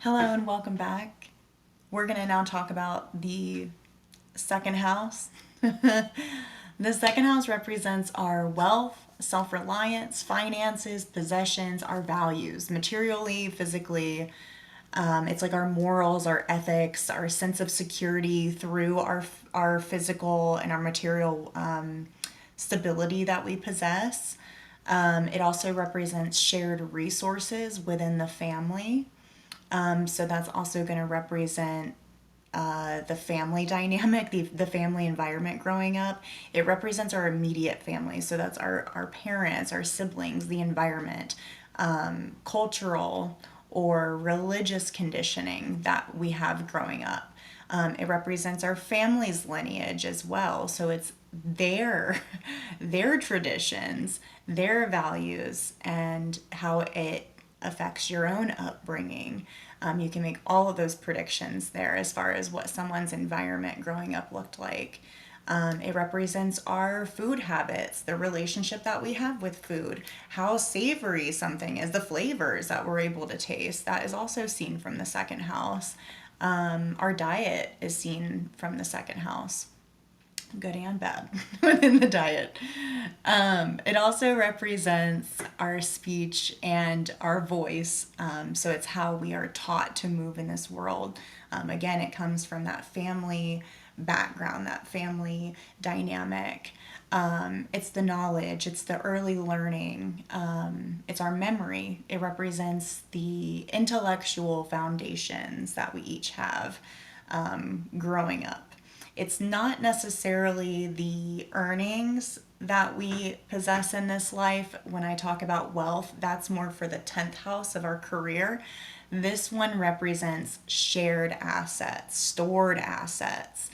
Hello and welcome back. We're going to now talk about the second house. The second house represents our wealth, self reliance, finances, possessions, our values, materially, physically. It's like our morals, our ethics, our sense of security through our physical and our material stability that we possess. It also represents shared resources within the family. So that's also going to represent the family dynamic, the family environment growing up. It represents our immediate family. So that's our parents, our siblings, the environment, cultural or religious conditioning that we have growing up. It represents our family's lineage as well. So it's their their traditions, their values, and how it affects your own upbringing. You can make all of those predictions there as far as what someone's environment growing up looked like. It represents our food habits, the relationship that we have with food, how savory something is, the flavors that we're able to taste. That is also seen from the second house. Our diet is seen from the second house, good and bad within the diet. It also represents our speech and our voice. So it's how we are taught to move in this world. Again, it comes from that family background, that family dynamic. It's the knowledge, it's the early learning, it's our memory. It represents the intellectual foundations that we each have growing up. It's not necessarily the earnings that we possess in this life. When I talk about wealth, that's more for the 10th house of our career. This one represents shared assets, stored assets,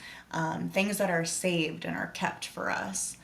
things that are saved and are kept for us.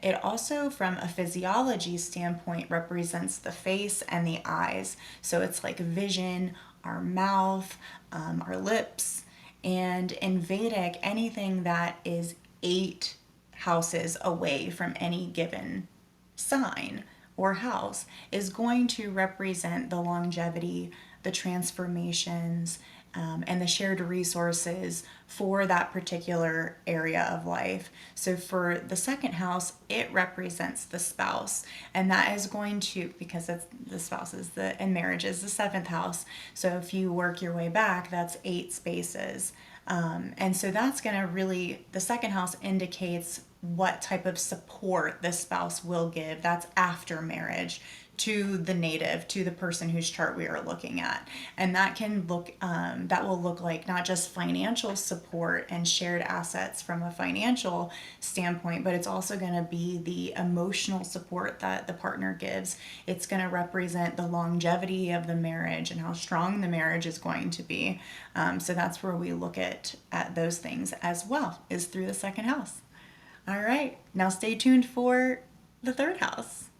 It also, from a physiology standpoint, represents the face and the eyes. So it's like vision, our mouth, our lips, and in Vedic, anything that is 8 houses away from any given sign or house is going to represent the longevity, the transformations, and the shared resources for that particular area of life. So for the second house, it represents the spouse, and that is going to, because it's the spouse is the and marriage is the 7th house. So if you work your way back, that's 8 spaces. And so that's going to really, the second house indicates what type of support the spouse will give. That's after marriage to the native, to the person whose chart we are looking at. And that can look, that will look like not just financial support and shared assets from a financial standpoint, but it's also going to be the emotional support that the partner gives. It's going to represent the longevity of the marriage and how strong the marriage is going to be. So that's where we look at those things as well, is through the second house. All right, now stay tuned for the third house.